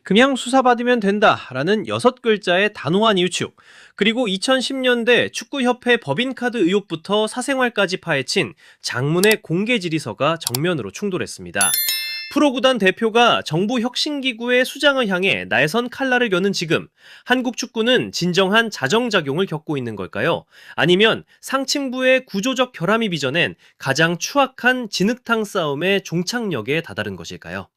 그냥 수사받으면 된다라는 6글자의 단호한 일축, 그리고 2010년대 축구협회 법인카드 의혹부터 사생활까지 파헤친 장문의 공개 질의서가 정면으로 충돌했습니다. 프로구단 대표가 정부 혁신기구의 수장을 향해 날선 칼날을 겨는 지금, 한국 축구는 진정한 자정작용을 겪고 있는 걸까요? 아니면 상층부의 구조적 결함이 빚어낸 가장 추악한 진흙탕 싸움의 종착역에 다다른 것일까요?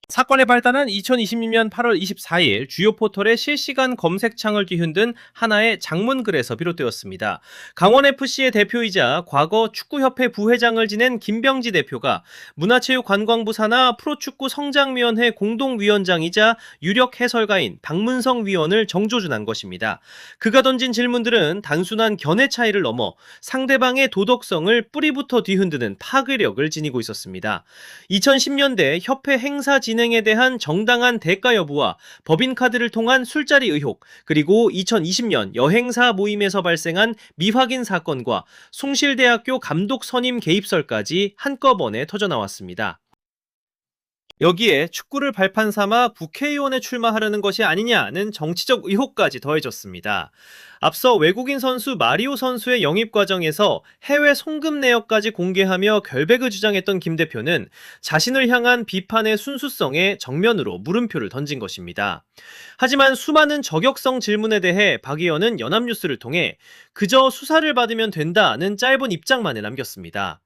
사건의 발단은 2026년 8월 24일 주요 포털의 실시간 검색창을 뒤흔든 하나의 장문글에서 비롯되었습니다. 강원FC의 대표이자 과거 축구협회 부회장을 지낸 김병지 대표가 문화체육관광부 산하 프로축구 성장위원회 공동위원장이자 유력 해설가인 박문성 위원을 정조준한 것입니다. 그가 던진 질문들은 단순한 견해 차이를 넘어 상대방의 도덕성을 뿌리부터 뒤흔드는 파괴력을 지니고 있었습니다. 2010년대 협회 행사 진행에 대한 정당한 대가 여부와 법인카드를 통한 술자리 의혹, 그리고 2020년 여행사 모임에서 발생한 미확인 사건과 숭실대학교 감독 선임 개입설까지 한꺼번에 터져나왔습니다. 여기에 축구를 발판 삼아 국회의원에 출마하려는 것이 아니냐는 정치적 의혹까지 더해졌습니다. 앞서 외국인 선수 마리오 선수의 영입 과정에서 해외 송금 내역까지 공개하며 결백을 주장했던 김 대표는 자신을 향한 비판의 순수성에 정면으로 물음표를 던진 것입니다. 하지만 수많은 저격성 질문에 대해 박 의원은 연합뉴스를 통해 그저 수사를 받으면 된다는 짧은 입장만을 남겼습니다.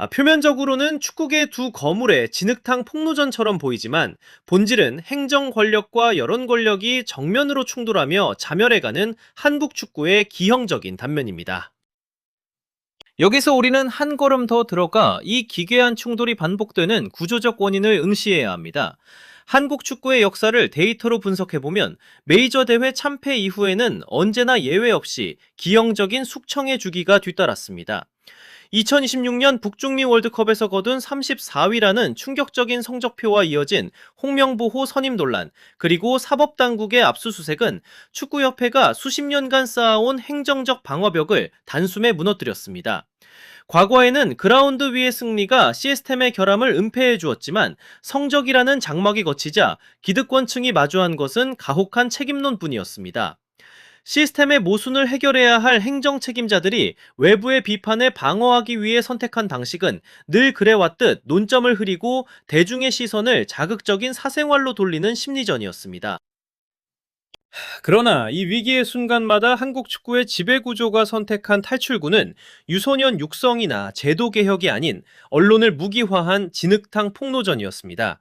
표면적으로는 축구계 두 거물의 진흙탕 폭로전처럼 보이지만 본질은 행정 권력과 여론 권력이 정면으로 충돌하며 자멸해가는 한국 축구의 기형적인 단면입니다. 여기서 우리는 한 걸음 더 들어가 이 기괴한 충돌이 반복되는 구조적 원인을 응시해야 합니다. 한국 축구의 역사를 데이터로 분석해보면 메이저 대회 참패 이후에는 언제나 예외 없이 기형적인 숙청의 주기가 뒤따랐습니다. 2026년 북중미 월드컵에서 거둔 34위라는 충격적인 성적표와 이어진 홍명보호 선임 논란, 그리고 사법당국의 압수수색은 축구협회가 수십 년간 쌓아온 행정적 방어벽을 단숨에 무너뜨렸습니다. 과거에는 그라운드 위의 승리가 시스템의 결함을 은폐해 주었지만 성적이라는 장막이 걷히자 기득권층이 마주한 것은 가혹한 책임론뿐이었습니다. 시스템의 모순을 해결해야 할 행정 책임자들이 외부의 비판을 방어하기 위해 선택한 방식은 늘 그래왔듯 논점을 흐리고 대중의 시선을 자극적인 사생활로 돌리는 심리전이었습니다. 그러나 이 위기의 순간마다 한국 축구의 지배구조가 선택한 탈출구는 유소년 육성이나 제도 개혁이 아닌 언론을 무기화한 진흙탕 폭로전이었습니다.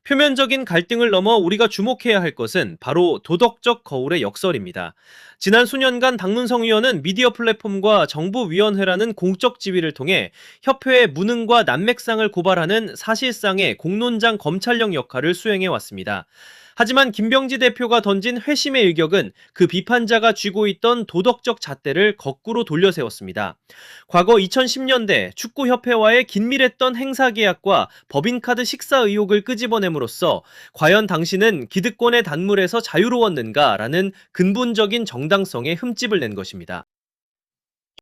표면적인 갈등을 넘어 우리가 주목해야 할 것은 바로 도덕적 거울의 역설입니다. 지난 수년간 박문성 위원은 미디어 플랫폼과 정부위원회라는 공적 지위를 통해 협회의 무능과 난맥상을 고발하는 사실상의 공론장 검찰력 역할을 수행해왔습니다. 하지만 김병지 대표가 던진 회심의 일격은 그 비판자가 쥐고 있던 도덕적 잣대를 거꾸로 돌려세웠습니다. 과거 2010년대 축구협회와의 긴밀했던 행사 계약과 법인카드 식사 의혹을 끄집어냄으로써 과연 당신은 기득권의 단물에서 자유로웠는가라는 근본적인 정당성에 흠집을 낸 것입니다.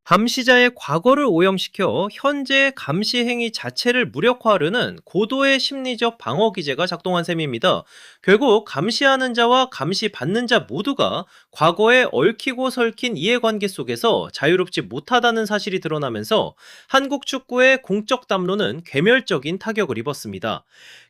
감시자의 과거를 오염시켜 현재의 감시 행위 자체를 무력화하려는 고도의 심리적 방어 기제가 작동한 셈입니다. 결국 감시하는 자와 감시받는 자 모두가 과거에 얽히고 설킨 이해관계 속에서 자유롭지 못하다는 사실이 드러나면서 한국 축구의 공적 담론은 괴멸적인 타격을 입었습니다.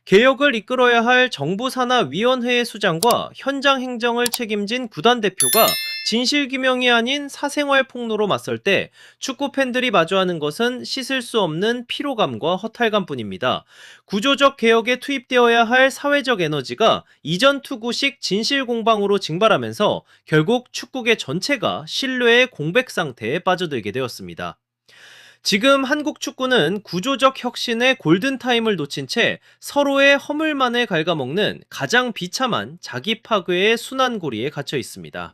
개혁을 이끌어야 할 정부 산하 위원회의 수장과 현장 행정을 책임진 구단 대표가 진실규명이 아닌 사생활 폭로로 맞설 때 축구 팬들이 마주하는 것은 씻을 수 없는 피로감과 허탈감뿐입니다. 구조적 개혁에 투입되어야 할 사회적 에너지가 이전 투구식 진실 공방으로 징발하면서 결국 축구계 전체가 신뢰의 공백 상태에 빠져들게 되었습니다. 지금 한국 축구는 구조적 혁신의 골든타임을 놓친 채 서로의 허물만을 갉아먹는 가장 비참한 자기 파괴의 순환고리에 갇혀 있습니다.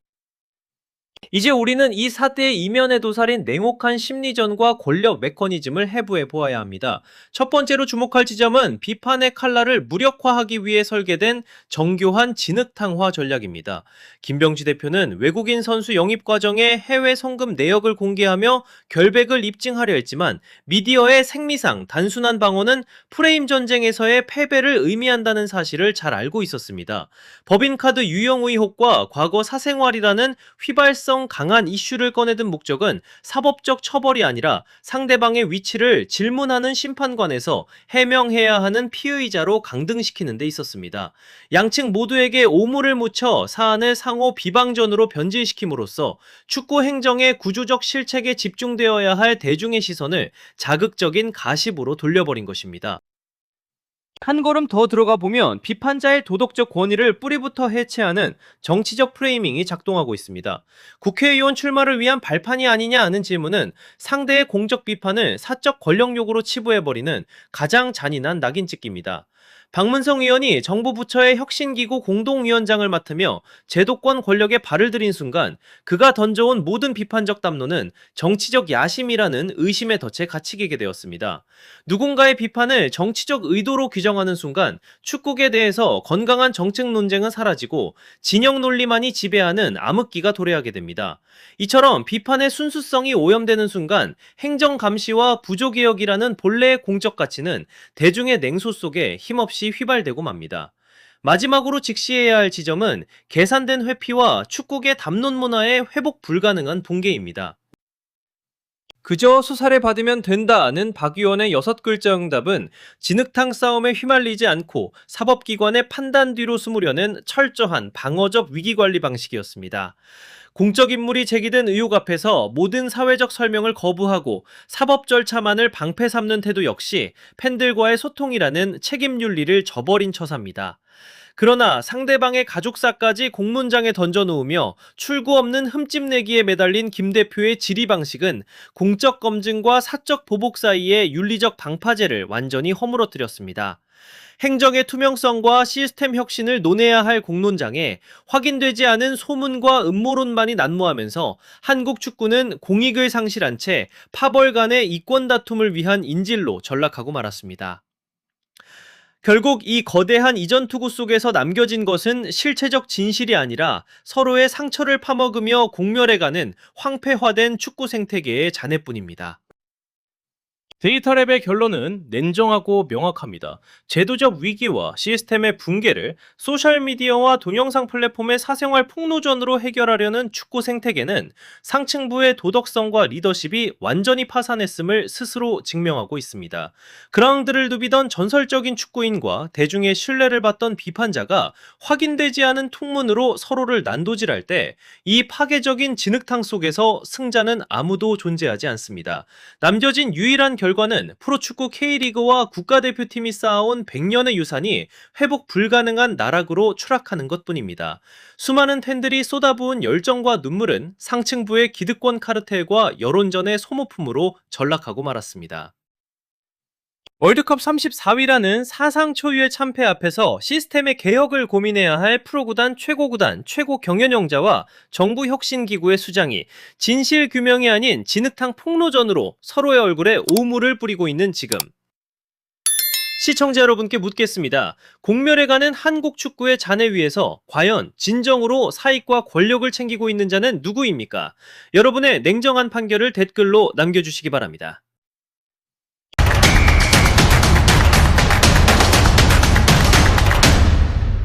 이제 우리는 이 사태의 이면에 도사린 냉혹한 심리전과 권력 메커니즘을 해부해 보아야 합니다. 첫 번째로 주목할 지점은 비판의 칼날을 무력화하기 위해 설계된 정교한 진흙탕화 전략입니다. 김병지 대표는 외국인 선수 영입 과정에 해외 성금 내역을 공개하며 결백을 입증하려 했지만 미디어의 생리상 단순한 방어는 프레임 전쟁에서의 패배를 의미한다는 사실을 잘 알고 있었습니다. 법인카드 유용 의혹과 과거 사생활이라는 휘발성 강한 이슈를 꺼내든 목적은 사법적 처벌이 아니라 상대방의 위치를 질문하는 심판관에서 해명해야 하는 피의자로 강등시키는 데 있었습니다. 양측 모두에게 오물을 묻혀 사안을 상호 비방전으로 변질시킴으로써 축구 행정의 구조적 실책에 집중되어야 할 대중의 시선을 자극적인 가십으로 돌려버린 것입니다. 한 걸음 더 들어가 보면 비판자의 도덕적 권위를 뿌리부터 해체하는 정치적 프레이밍이 작동하고 있습니다. 국회의원 출마를 위한 발판이 아니냐 하는 질문은 상대의 공적 비판을 사적 권력욕으로 치부해버리는 가장 잔인한 낙인찍기입니다. 박문성 의원이 정부 부처의 혁신기구 공동위원장을 맡으며 제도권 권력에 발을 들인 순간 그가 던져온 모든 비판적 담론은 정치적 야심이라는 의심의 덫에 갇히게 되었습니다. 누군가의 비판을 정치적 의도로 규정하는 순간 축구에 대해서 건강한 정책 논쟁은 사라지고 진영 논리만이 지배하는 암흑기가 도래하게 됩니다. 이처럼 비판의 순수성이 오염되는 순간 행정 감시와 부조개혁이라는 본래의 공적 가치는 대중의 냉소 속에 힘없이 휘발되고 맙니다. 마지막으로 직시해야 할 지점은 계산된 회피와 축구계 담론 문화의 회복 불가능한 붕괴입니다. 그저 수사를 받으면 된다는 박 의원의 6글자 응답은 진흙탕 싸움에 휘말리지 않고 사법기관의 판단 뒤로 숨으려는 철저한 방어적 위기관리 방식이었습니다. 공적 인물이 제기된 의혹 앞에서 모든 사회적 설명을 거부하고 사법 절차만을 방패 삼는 태도 역시 팬들과의 소통이라는 책임 윤리를 저버린 처사입니다. 그러나 상대방의 가족사까지 공문장에 던져놓으며 출구 없는 흠집내기에 매달린 김 대표의 질의 방식은 공적 검증과 사적 보복 사이의 윤리적 방파제를 완전히 허물어뜨렸습니다. 행정의 투명성과 시스템 혁신을 논해야 할 공론장에 확인되지 않은 소문과 음모론만이 난무하면서 한국 축구는 공익을 상실한 채 파벌 간의 이권 다툼을 위한 인질로 전락하고 말았습니다. 결국 이 거대한 이전 투구 속에서 남겨진 것은 실체적 진실이 아니라 서로의 상처를 파먹으며 공멸해가는 황폐화된 축구 생태계의 잔해뿐입니다. 데이터랩의 결론은 냉정하고 명확합니다. 제도적 위기와 시스템의 붕괴를 소셜미디어와 동영상 플랫폼의 사생활 폭로전으로 해결하려는 축구 생태계는 상층부의 도덕성과 리더십이 완전히 파산했음을 스스로 증명하고 있습니다. 그라운드를 누비던 전설적인 축구인과 대중의 신뢰를 받던 비판자가 확인되지 않은 통문으로 서로를 난도질할 때 이 파괴적인 진흙탕 속에서 승자는 아무도 존재하지 않습니다. 남겨진 유일한 결과는 프로축구 K리그와 국가대표팀이 쌓아온 100년의 유산이 회복 불가능한 나락으로 추락하는 것뿐입니다. 수많은 팬들이 쏟아부은 열정과 눈물은 상층부의 기득권 카르텔과 여론전의 소모품으로 전락하고 말았습니다. 월드컵 34위라는 사상 초유의 참패 앞에서 시스템의 개혁을 고민해야 할 프로구단, 최고 경연형자와 정부 혁신기구의 수장이 진실 규명이 아닌 진흙탕 폭로전으로 서로의 얼굴에 오물을 뿌리고 있는 지금. 시청자 여러분께 묻겠습니다. 공멸해가는 한국 축구의 잔해 위에서 과연 진정으로 사익과 권력을 챙기고 있는 자는 누구입니까? 여러분의 냉정한 판결을 댓글로 남겨주시기 바랍니다.